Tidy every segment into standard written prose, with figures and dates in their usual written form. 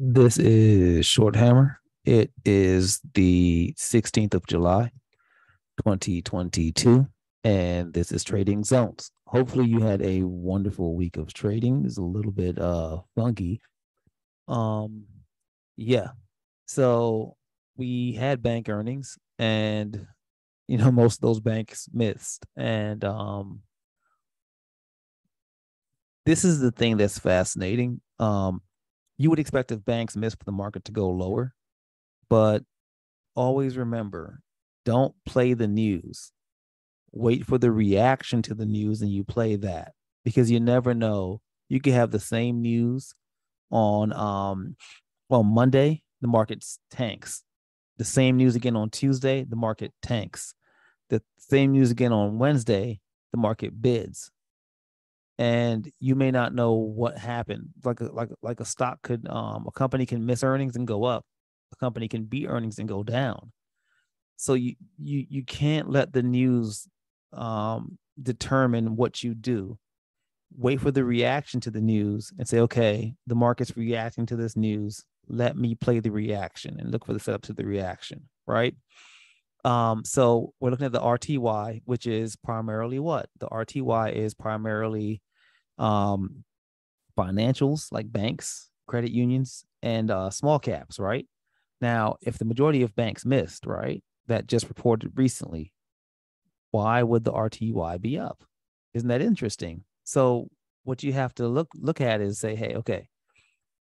This is Short Hammer. It is the 16th of July, 2022, and this is Trading Zones. Hopefully you had a wonderful week of trading. It's a little bit funky. Um yeah. So we had bank earnings and most of those banks missed. And this is the thing that's fascinating. You would expect if banks miss for the market to go lower, but always remember, don't play the news. Wait for the reaction to the news and you play that, because you never know. You could have the same news on Monday, the market tanks. The same news again on Tuesday, the market tanks. The same news again on Wednesday, the market bids. And you may not know what happened. Like a stock could a company can miss earnings and go up. A company can beat earnings and go down. So you can't let the news determine what you do. Wait for the reaction to the news and say, okay, the market's reacting to this news. Let me play the reaction and look for the setup to the reaction, right? So we're looking at the RTY, which is primarily what? The RTY is primarily um, financials like banks, credit unions, and small caps, right? Now, if the majority of banks missed, right, that just reported recently, why would the RTY be up? Isn't that interesting? So what you have to look at is say, hey, okay,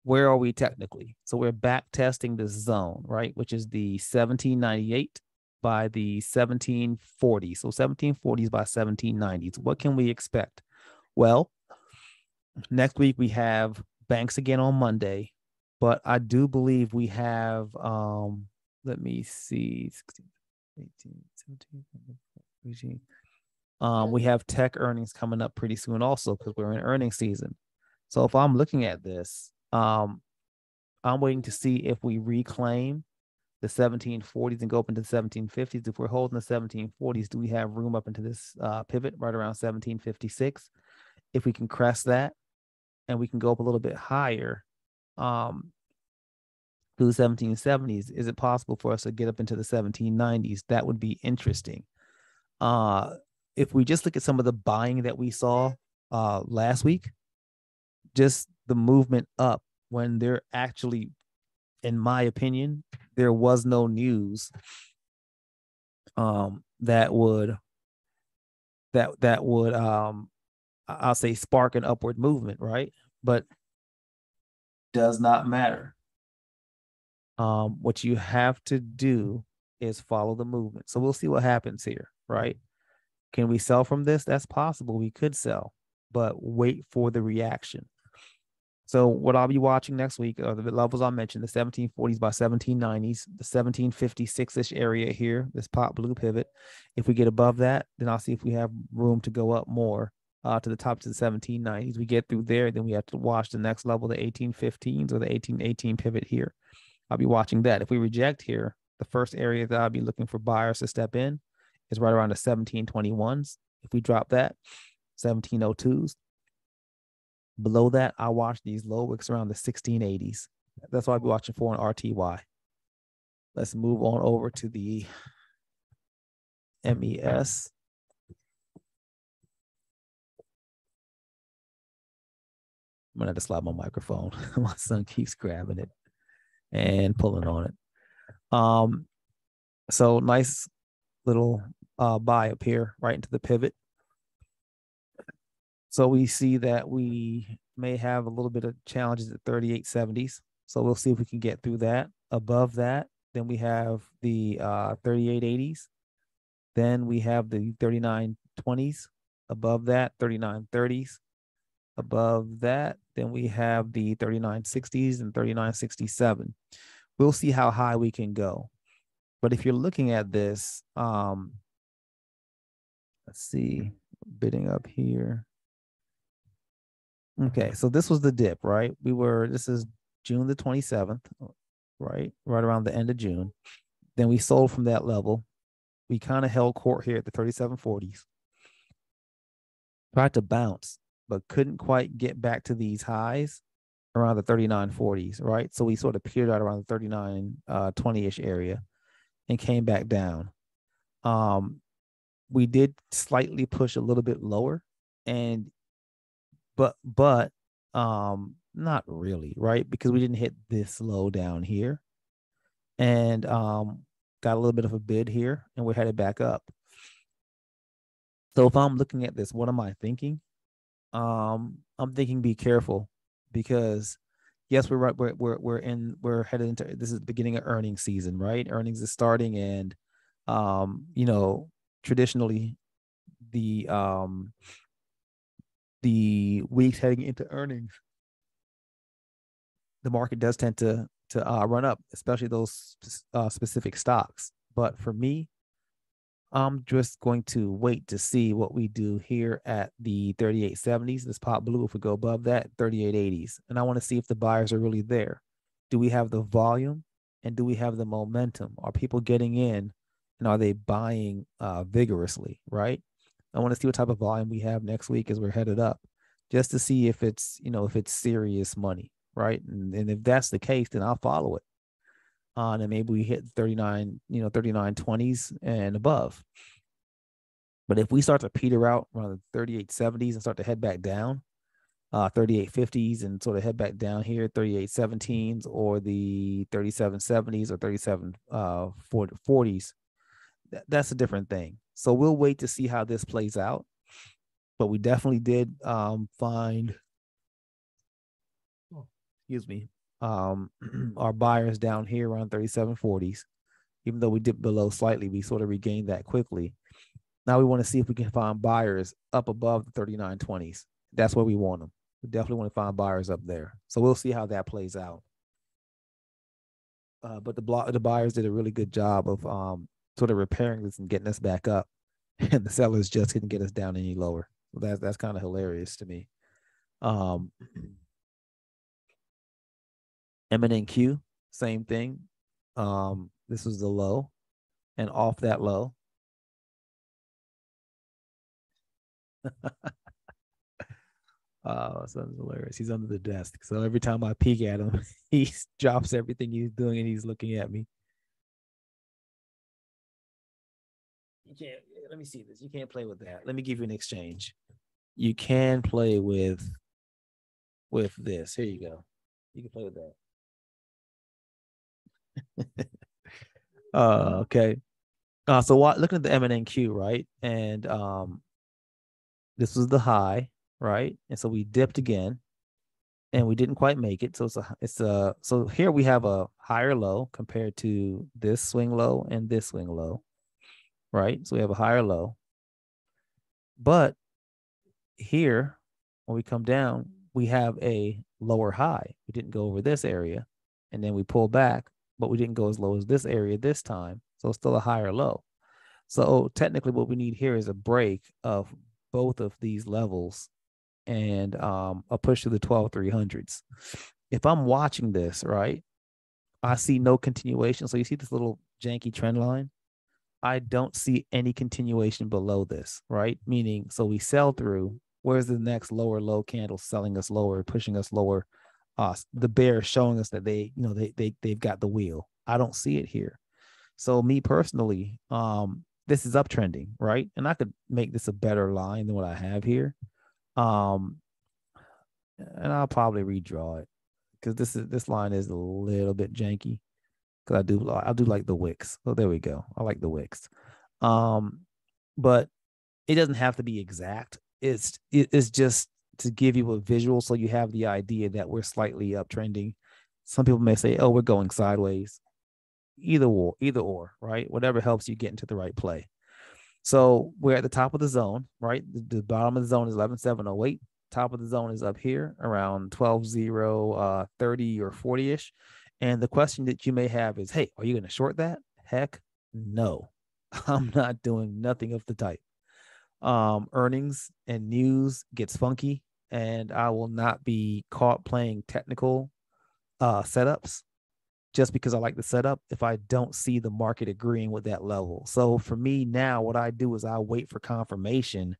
where are we technically? So we're back testing this zone, right, which is the 1798 by the 1740. So 1740s by 1790s. What can we expect? Well, next week we have banks again on Monday, but I do believe we have let me see 16, 18, 17, 18. We have tech earnings coming up pretty soon also because we're in earnings season. So if I'm looking at this, I'm waiting to see if we reclaim the 1740s and go up into the 1750s. If we're holding the 1740s, do we have room up into this pivot right around 1756? If we can crest that and we can go up a little bit higher to the 1770s, is it possible for us to get up into the 1790s? That would be interesting. If we just look at some of the buying that we saw last week, just the movement up when they're actually, in my opinion, there was no news that would I'll say spark an upward movement, right? But does not matter. What you have to do is follow the movement. So we'll see what happens here, right? Can we sell from this? That's possible. We could sell, but wait for the reaction. So what I'll be watching next week are the levels I mentioned, the 1740s by 1790s, the 1756-ish area here, this pop blue pivot. If we get above that, then I'll see if we have room to go up more to the top to the 1790s. We get through there, then we have to watch the next level, the 1815s or the 1818 pivot here. I'll be watching that. If we reject here, the first area that I'll be looking for buyers to step in is right around the 1721s. If we drop that, 1702s. Below that, I watch these low wicks around the 1680s. That's what I'll be watching for in RTY. Let's move on over to the MES. I'm gonna have to slide my microphone. My son keeps grabbing it and pulling on it. So nice little buy up here right into the pivot. So we see that we may have a little bit of challenges at 3870s. So we'll see if we can get through that. Above that, then we have the 3880s. Then we have the 3920s. Above that, 3930s. Above that, then we have the 3960s and 3967. We'll see how high we can go. But if you're looking at this, let's see, bidding up here. Okay, so this was the dip, right? This is June the 27th, right? Right around the end of June. Then we sold from that level. We kind of held court here at the 3740s. Tried to bounce, but couldn't quite get back to these highs. around the 39.40s, right? So we sort of petered out around the 39.20-ish area and came back down. We did slightly push a little bit lower, and but not really, right? Because we didn't hit this low down here, and got a little bit of a bid here, and we're headed back up. So if I'm looking at this, what am I thinking? I'm thinking be careful, because yes, we're right. We're headed into, this is the beginning of earnings season, right? Earnings is starting, and traditionally the weeks heading into earnings, the market does tend to run up, especially those specific stocks. But for me, I'm just going to wait to see what we do here at the 38.70s. This pop blue, if we go above that, 38.80s. And I want to see if the buyers are really there. Do we have the volume, and do we have the momentum? Are people getting in, and are they buying vigorously, right? I want to see what type of volume we have next week as we're headed up, just to see if it's, if it's serious money, right? And if that's the case, then I'll follow it on, and maybe we hit 39, 39.20s and above. But if we start to peter out around the 38.70s and start to head back down, 38.50s, and sort of head back down here, 38.17s or the 37.70s or 37.40s, that's a different thing. So we'll wait to see how this plays out. But we definitely did find, excuse me, our buyers down here around 37.40s. Even though we dipped below slightly, we sort of regained that quickly. Now we want to see if we can find buyers up above the 39.20s. That's where we want them. We definitely want to find buyers up there. So we'll see how that plays out. But the buyers did a really good job of sort of repairing this and getting us back up, and the sellers just couldn't get us down any lower. So that's kind of hilarious to me. MNQ, same thing. This was the low, and off that low. Son's hilarious. He's under the desk. So every time I peek at him, he drops everything he's doing and he's looking at me. You can't, let me see this. You can't play with that. Let me give you an exchange. You can play with this. Here you go. You can play with that. Okay. So looking at the MNQ, right? And this was the high, right? And so we dipped again, and we didn't quite make it. So so here we have a higher low compared to this swing low and this swing low, right? So we have a higher low. But here, when we come down, we have a lower high. We didn't go over this area, and then we pull back, but we didn't go as low as this area this time. So it's still a higher low. So technically what we need here is a break of both of these levels, and a push to the 12,300s. If I'm watching this, right, I see no continuation. So you see this little janky trend line? I don't see any continuation below this, right? Meaning, so we sell through. Where's the next lower low candle selling us lower, pushing us lower? The bear showing us that they've got the wheel. I don't see it here. So me personally, this is uptrending, right? And I could make this a better line than what I have here. And I'll probably redraw it, because this line is a little bit janky, because I do like the wicks. So there we go. I like the wicks. But it doesn't have to be exact. It's just to give you a visual, so you have the idea that we're slightly uptrending. Some people may say, "Oh, we're going sideways." Either or, right? Whatever helps you get into the right play. So we're at the top of the zone, right? The bottom of the zone is 11,708. Top of the zone is up here around 12,030 or 40-ish. And the question that you may have is, hey, are you going to short that? Heck no. I'm not doing nothing of the type. Earnings and news gets funky, and I will not be caught playing technical setups just because I like the setup if I don't see the market agreeing with that level. So for me now, what I do is I wait for confirmation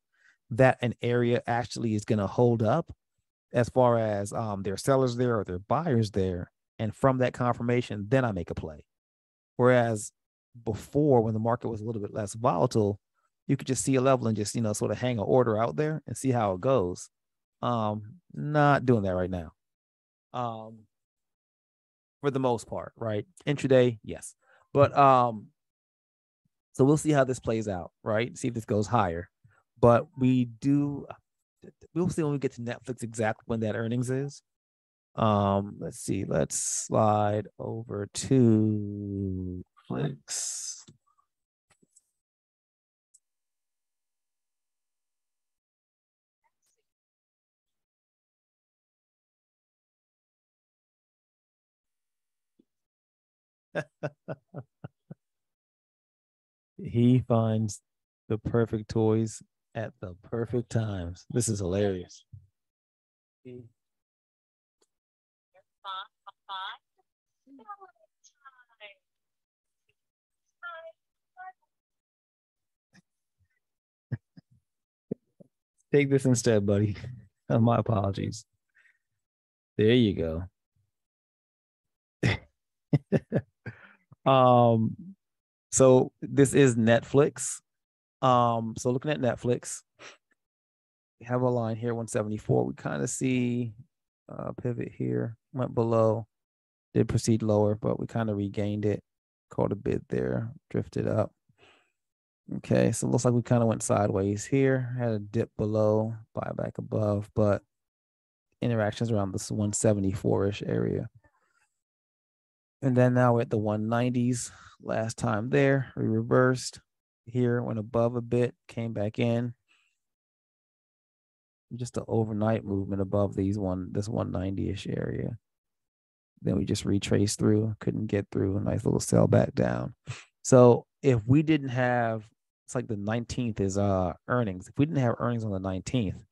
that an area actually is going to hold up, as far as there are sellers there or there are buyers there. And from that confirmation, then I make a play. Whereas before, when the market was a little bit less volatile, you could just see a level and just, sort of hang an order out there and see how it goes. Not doing that right now. For the most part, right? Intraday, yes. But so we'll see how this plays out, right? See if this goes higher. But we'll see when we get to Netflix exactly when that earnings is. Let's see. Let's slide over to Netflix. He finds the perfect toys at the perfect times. This is hilarious. Take this instead, buddy. My apologies. There you go. um, so this is Netflix. So looking at Netflix, we have a line here, 174. We kind of see pivot here, went below, did proceed lower, but we kind of regained it, caught a bid there, drifted up. Okay, so it looks like we kind of went sideways here, had a dip below, buy back above, but interactions around this 174-ish area. And then now we're at the 190s. Last time there, we reversed here, went above a bit, came back in. Just an overnight movement above this 190-ish area. Then we just retraced through, couldn't get through, a nice little sell back down. So if we didn't have, it's like the 19th is earnings. If we didn't have earnings on the 19th,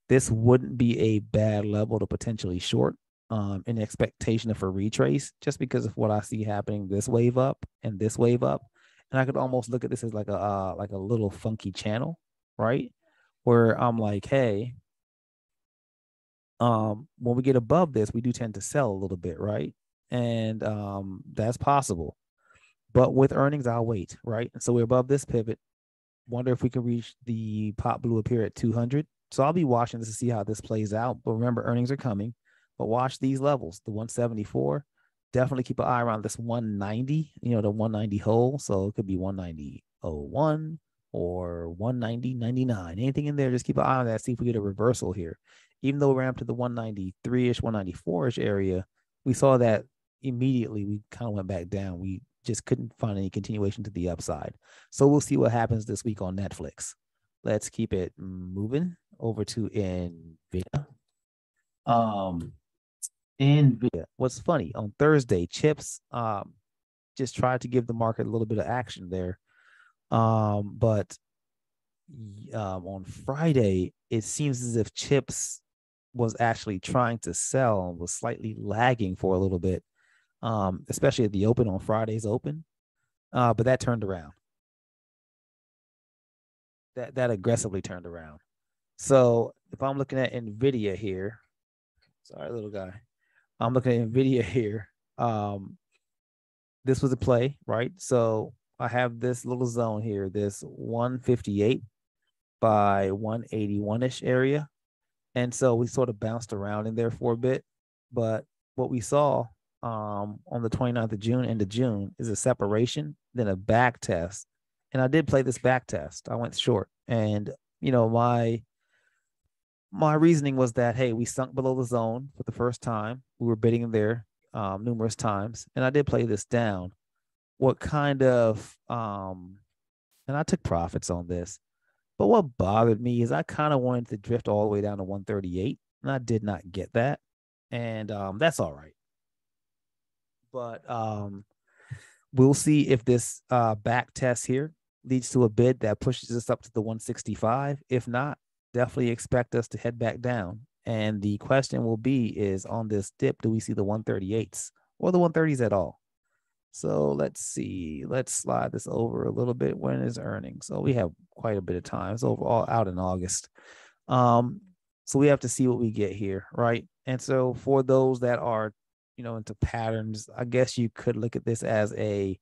this wouldn't be a bad level to potentially short in expectation of a retrace, just because of what I see happening this wave up and this wave up. And I could almost look at this as like a little funky channel, right? Where I'm like, hey, when we get above this, we do tend to sell a little bit, right? And that's possible. But with earnings, I'll wait, right? And so we're above this pivot. Wonder if we can reach the pop blue up here at 200. So I'll be watching this to see how this plays out. But remember, earnings are coming. But watch these levels, the 174. Definitely keep an eye around this 190, the 190 hole. So it could be 190.01 or 190.99. Anything in there, just keep an eye on that. See if we get a reversal here. Even though we're up to the 193-ish, 194-ish area, we saw that immediately we kind of went back down. We just couldn't find any continuation to the upside. So we'll see what happens this week on Netflix. Let's keep it moving over to NVIDIA. NVIDIA. What's funny, on Thursday, chips just tried to give the market a little bit of action there. But on Friday, it seems as if chips was actually trying to sell and was slightly lagging for a little bit, especially at the open on Friday's open. But that turned around. That aggressively turned around. So if I'm looking at NVIDIA here, sorry, little guy. I'm looking at NVIDIA here. This was a play, right? So I have this little zone here, this 158 by 181-ish area. And so we sort of bounced around in there for a bit. But what we saw on the 29th of June, end of June, is a separation, then a back test. And I did play this back test. I went short. And, my reasoning was that, hey, we sunk below the zone for the first time. We were bidding in there numerous times. And I did play this down. What kind of, and I took profits on this. But what bothered me is I kind of wanted to drift all the way down to 138, and I did not get that. And that's all right. But we'll see if this back test here leads to a bid that pushes us up to the 165. If not, definitely expect us to head back down. And the question will be is on this dip, do we see the 138s or the 130s at all? So let's see. Let's slide this over a little bit. When is earnings? So we have quite a bit of time. It's overall out in August. So we have to see what we get here, right? And so for those that are, into patterns, I guess you could look at this as a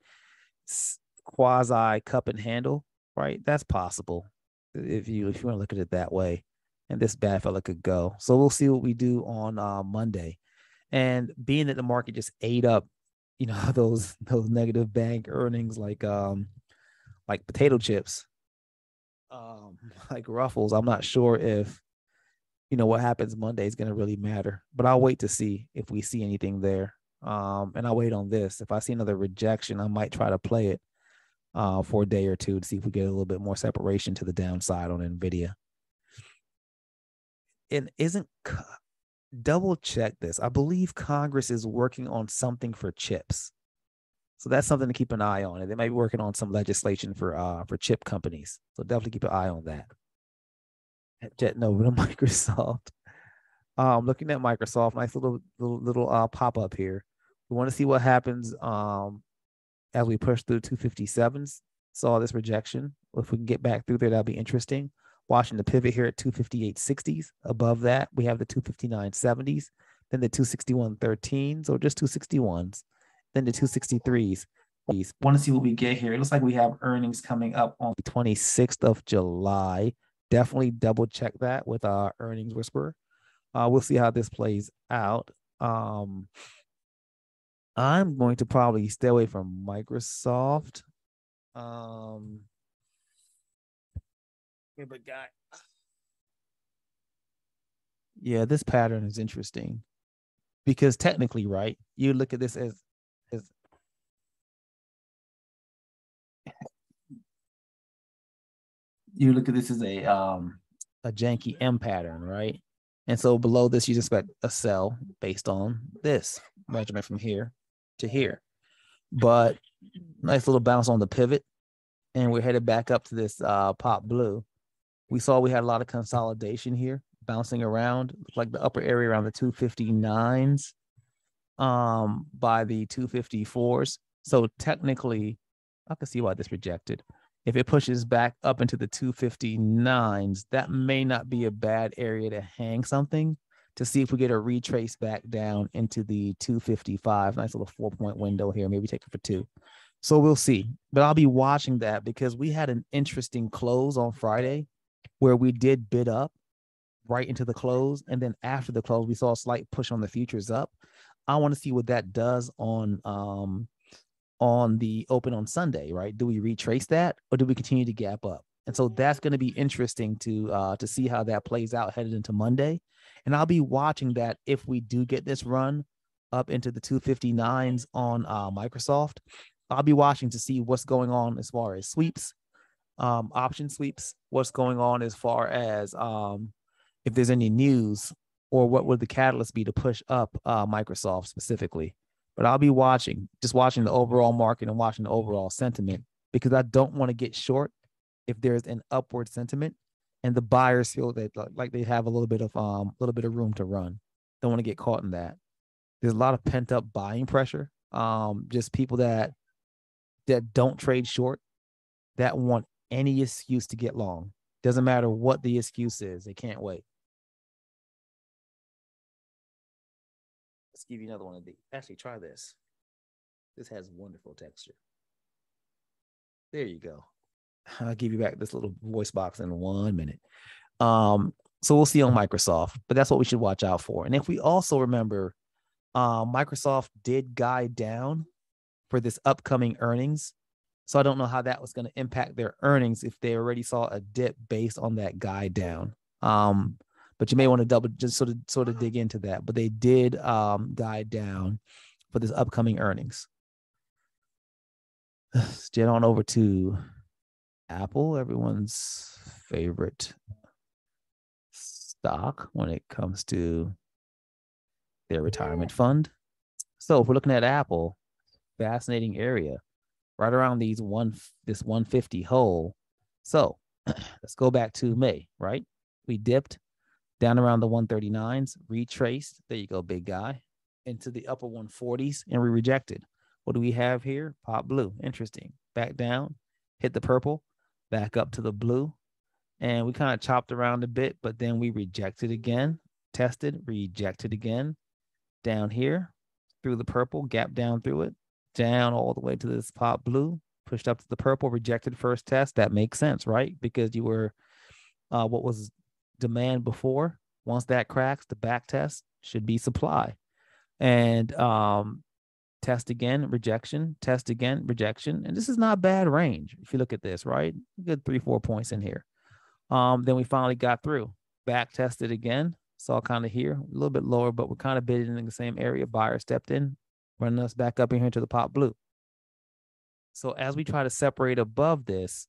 quasi cup and handle, right? That's possible if you want to look at it that way. And this bad fella could go. So we'll see what we do on Monday. And being that the market just ate up, those negative bank earnings like potato chips, like Ruffles, I'm not sure if what happens Monday is going to really matter. But I'll wait to see if we see anything there. And I'll wait on this. If I see another rejection, I might try to play it for a day or two to see if we get a little bit more separation to the downside on NVIDIA. And double check this. I believe Congress is working on something for chips. So that's something to keep an eye on. And they might be working on some legislation for chip companies. So definitely keep an eye on that. Jetting over to Microsoft. Looking at Microsoft, nice little pop up here. We want to see what happens as we push through 257s. Saw this rejection. If we can get back through there, that'll be interesting. Watching the pivot here at 258.60s. Above that, we have the 259.70s, then the 261.13s, or just 261s, then the 263s. Want to see what we get here. It looks like we have earnings coming up on the 26th of July. Definitely double check that with our earnings whisperer. We'll see how this plays out. I'm going to probably stay away from Microsoft. Yeah, this pattern is interesting because technically, right, you look at this as you look at this as a janky M pattern, right? And so below this, you just expect a sell based on this measurement from here to here. But nice little bounce on the pivot, and we're headed back up to this pop blue. We saw we had a lot of consolidation here, bouncing around, like the upper area around the 259s by the 254s. So technically, I can see why this rejected. If it pushes back up into the 259s, that may not be a bad area to hang something to see if we get a retrace back down into the 255. Nice little 4-point window here. Maybe take it for 2. So we'll see. But I'll be watching that because we had an interesting close on Friday where we did bid up right into the close. And then after the close, we saw a slight push on the futures up. I want to see what that does on the open on Sunday, right? Do we retrace that or do we continue to gap up? And so that's going to be interesting to see how that plays out headed into Monday. And I'll be watching that if we do get this run up into the 259s on Microsoft. I'll be watching to see what's going on as far as sweeps, option sweeps, what's going on as far as if there's any news or what would the catalyst be to push up Microsoft specifically. But I'll be just watching the overall market and watching the overall sentiment because I don't want to get short if there's an upward sentiment and the buyers feel that like they have a little bit of room to run. Don't want to get caught in that. There's a lot of pent up buying pressure. Just people that don't trade short, that want any excuse to get long. Doesn't matter what the excuse is. They can't wait. Let's give you another one of these. Actually, try this. This has wonderful texture. There you go. I'll give you back this little voice box in 1 minute. So we'll see on Microsoft, but that's what we should watch out for. And if we also remember, Microsoft did guide down for this upcoming earnings. So I don't know how that was going to impact their earnings if they already saw a dip based on that guide down. But you may want to just sort of dig into that. But they did guide down for this upcoming earnings. Let's get on over to Apple, everyone's favorite stock when it comes to their retirement fund. So if we're looking at Apple, fascinating area, right around this 150 hole. So let's go back to May, right? We dipped down around the 139s, retraced, there you go, big guy, into the upper 140s, and we rejected. What do we have here? Pop blue, interesting. Back down, hit the purple, back up to the blue, And we kind of chopped around a bit, but then we rejected again, tested, rejected again, down here, through the purple, gap down through it, down all the way to this pop blue, pushed up to the purple, rejected first test. That makes sense, right? Because you were what was demand before. Once that cracks, the back test should be supply. And test again, rejection, test again, rejection. And this is not bad range if you look at this, right? Good 3-4 points in here. Then we finally got through. Back tested again. Saw kind of here, a little bit lower, but we're kind of bidding in the same area. Buyer stepped in, running us back up in here to the pop blue. So as we try to separate above this,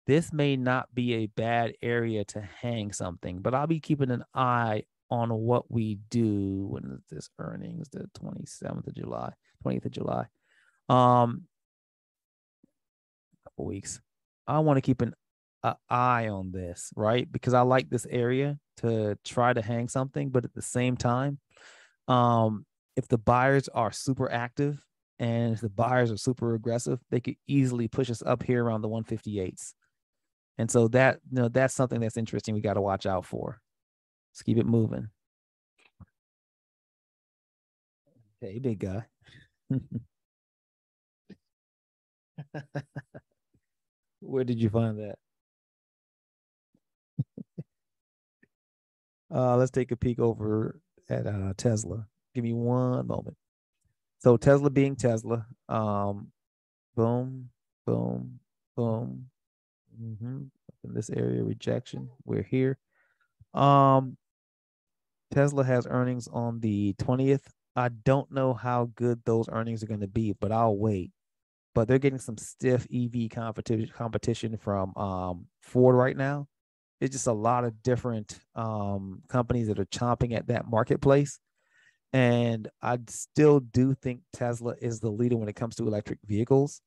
this may not be a bad area to hang something, but I'll be keeping an eye on what we do. When is this earnings? The 27th of July, 20th of July. A couple weeks. I want to keep an eye on this, right? Because I like this area to try to hang something, but at the same time, if the buyers are super active and if the buyers are super aggressive, they could easily push us up here around the 158s. And so that, that's something that's interesting. We got to watch out for. Let's keep it moving. Hey, big guy. Where did you find that? Let's take a peek over at Tesla. Give me one moment. So Tesla being Tesla, boom, boom, boom. In this area, rejection. We're here. Tesla has earnings on the 20th. I don't know how good those earnings are going to be, but I'll wait. But they're getting some stiff EV competition from Ford right now. It's just a lot of different companies that are chomping at that marketplace. And I still do think Tesla is the leader when it comes to electric vehicles.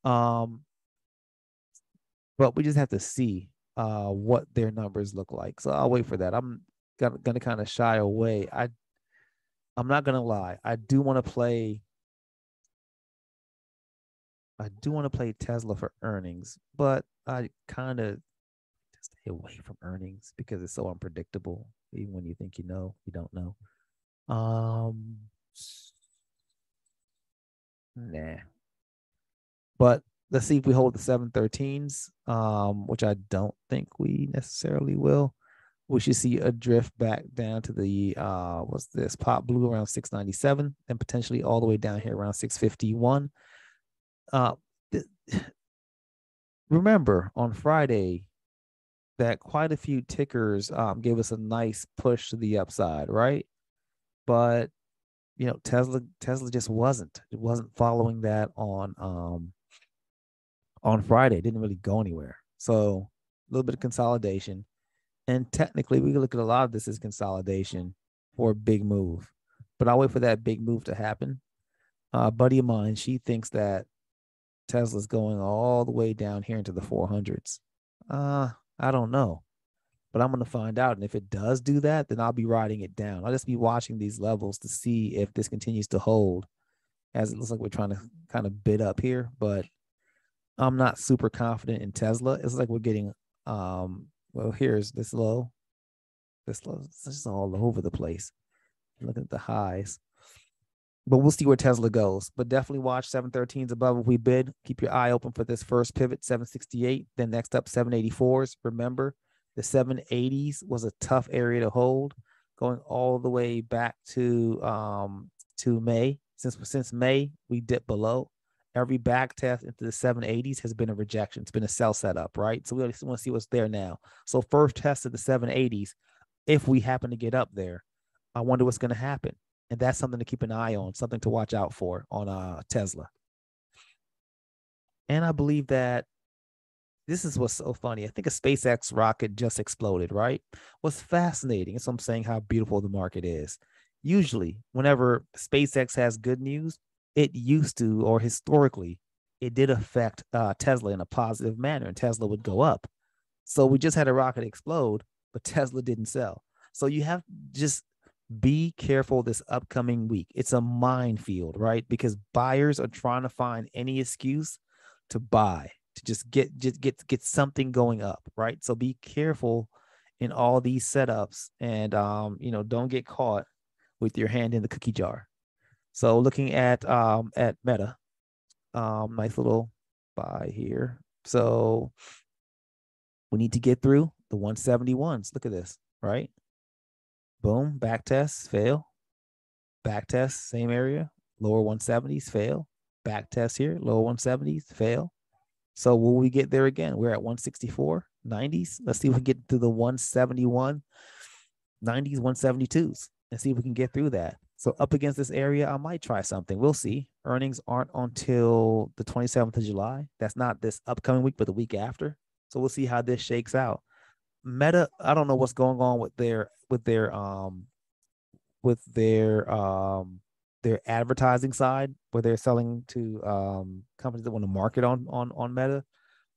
But we just have to see what their numbers look like. So I'll wait for that. I'm gonna kind of shy away. I'm not gonna lie. I do want to play Tesla for earnings, but I kind of stay away from earnings because it's so unpredictable. Even when you think you know, you don't know. Nah. But let's see if we hold the 713s, which I don't think we necessarily will. We should see a drift back down to the what's this, pop blue around 697 and potentially all the way down here around 651. Remember on Friday that quite a few tickers gave us a nice push to the upside, right? But Tesla just wasn't following that on Friday. It didn't really go anywhere. So a little bit of consolidation. And technically, we can look at a lot of this as consolidation for a big move. But I'll wait for that big move to happen. A buddy of mine, she thinks that Tesla's going all the way down here into the 400s. I don't know. But I'm going to find out. And if it does do that, then I'll be riding it down. I'll just be watching these levels to see if this continues to hold, as it looks like we're trying to kind of bid up here. But I'm not super confident in Tesla. It's like we're getting, well, here's this low. This low. It's just all over the place. Look at the highs. But we'll see where Tesla goes. But definitely watch 713s above if we bid. Keep your eye open for this first pivot, 768. Then next up, 784s. Remember, the 780s was a tough area to hold, going all the way back to May. Since May, we dipped below. Every back test into the 780s has been a rejection. It's been a sell setup, right? So we want to see what's there now. So first test of the 780s, if we happen to get up there, I wonder what's going to happen. And that's something to keep an eye on, something to watch out for on Tesla. And I believe that this is what's so funny. I think a SpaceX rocket just exploded, right? What's fascinating is I'm saying how beautiful the market is. Usually, whenever SpaceX has good news, it used to, or historically, it did affect Tesla in a positive manner, and Tesla would go up. So we just had a rocket explode, but Tesla didn't sell. So you have just be careful this upcoming week. It's a minefield, right? Because buyers are trying to find any excuse to buy. to just get something going up, right? So be careful in all these setups, and don't get caught with your hand in the cookie jar. So looking at Meta, nice little buy here. So we need to get through the 171s. Look at this, right? Boom, back test, fail. Back test, same area, lower 170s, fail. Back test here, lower 170s, fail. So will we get there again? We're at 164, 90s. Let's see if we can get to the 171, 90s, 172s, and see if we can get through that. So up against this area, I might try something. We'll see. Earnings aren't until the 27th of July. That's not this upcoming week, but the week after. So we'll see how this shakes out. Meta, I don't know what's going on with their advertising side, where they're selling to companies that want to market on Meta.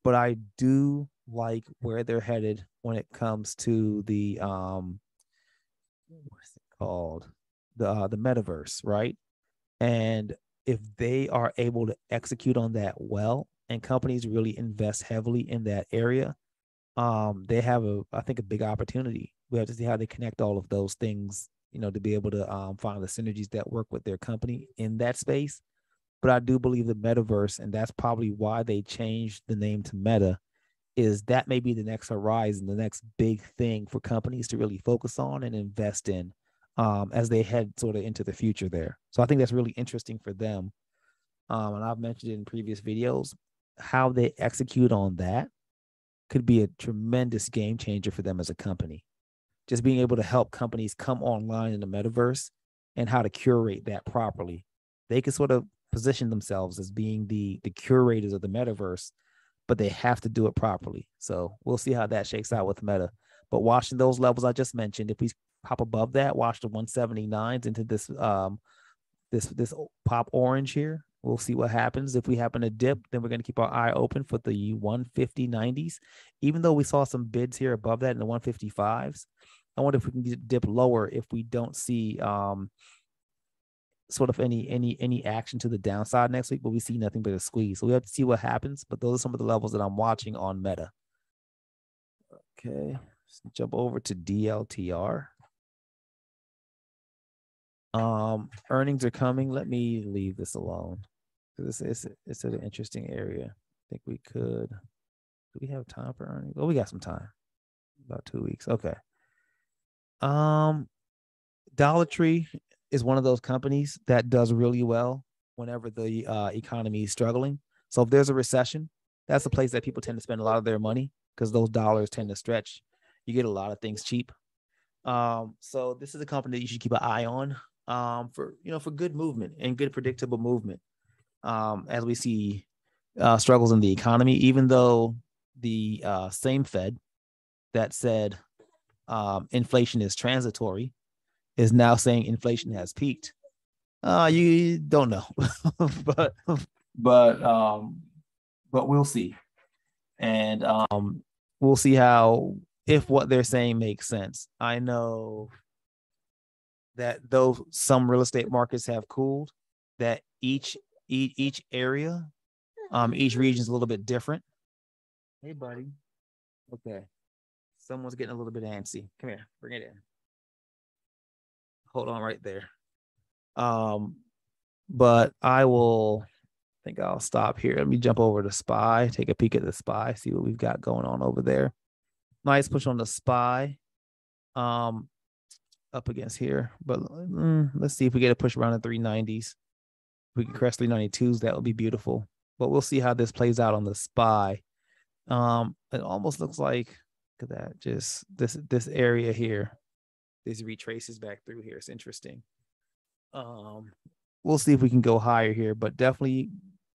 But I do like where they're headed when it comes to the what's it called? The metaverse, right? And if they are able to execute on that well, and companies really invest heavily in that area, they have I think a big opportunity. We have to see how they connect all of those things, to be able to find the synergies that work with their company in that space. But I do believe the metaverse, and that's probably why they changed the name to Meta, is that may be the next horizon, the next big thing for companies to really focus on and invest in as they head sort of into the future there. So I think that's really interesting for them. And I've mentioned it in previous videos, how they execute on that could be a tremendous game changer for them as a company. Just being able to help companies come online in the metaverse and how to curate that properly. They can sort of position themselves as being the curators of the metaverse, but they have to do it properly. So we'll see how that shakes out with Meta. But watching those levels I just mentioned, if we pop above that, watch the 179s into this this pop orange here. We'll see what happens. If we happen to dip, then we're going to keep our eye open for the 150 90s. Even though we saw some bids here above that in the 155s, I wonder if we can dip lower if we don't see sort of any action to the downside next week, but we see nothing but a squeeze. So we have to see what happens. But those are some of the levels that I'm watching on Meta. Okay, let's jump over to DLTR. Earnings are coming. Let me leave this alone. It's an interesting area. I think we could. Do we have time for earnings? Oh, we got some time. About 2 weeks. Okay. Dollar Tree is one of those companies that does really well whenever the economy is struggling. So if there's a recession, that's a place that people tend to spend a lot of their money because those dollars tend to stretch. You get a lot of things cheap. So this is a company that you should keep an eye on for good movement and good predictable movement. As we see struggles in the economy, even though the same Fed that said inflation is transitory is now saying inflation has peaked. You don't know, but we'll see, and we'll see how, if what they're saying makes sense. I know that though some real estate markets have cooled, that each area, each region is a little bit different. Hey, buddy. Okay. Someone's getting a little bit antsy. Come here. Bring it in. Hold on right there. But I think I'll stop here. Let me jump over to SPY, take a peek at the SPY, see what we've got going on over there. Nice push on the SPY. Up against here, but let's see if we get a push around the 390s. If we can crest 392s, that would be beautiful. But we'll see how this plays out on the SPY. It almost looks like, look at that, just this area here. This retraces back through here. It's interesting. We'll see if we can go higher here, but definitely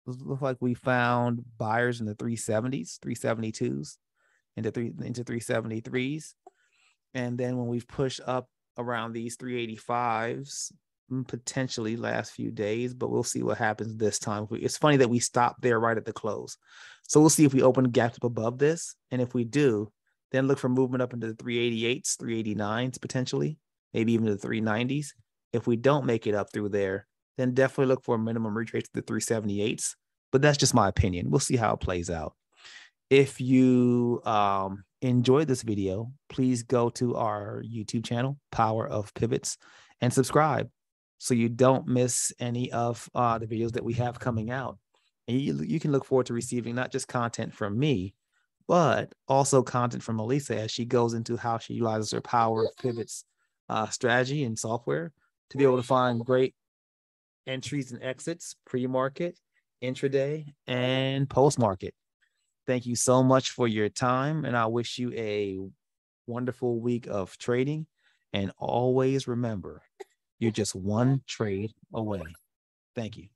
looks like we found buyers in the 370s, 372s, into 373s. And then when we've pushed up around these 385s, potentially last few days, but we'll see what happens this time. It's funny that we stopped there right at the close. So we'll see if we open gaps up above this. And if we do, then look for movement up into the 388s, 389s, potentially, maybe even the 390s. If we don't make it up through there, then definitely look for a minimum retrace to the 378s. But that's just my opinion. We'll see how it plays out. If you enjoyed this video, please go to our YouTube channel, Power of Pivots, and subscribe so you don't miss any of the videos that we have coming out. And you can look forward to receiving not just content from me, but also content from Elisa as she goes into how she utilizes her Power of Pivots strategy and software to be able to find great entries and exits, pre-market, intraday, and post-market. Thank you so much for your time, and I wish you a wonderful week of trading. And always remember, you're just one trade away. Thank you.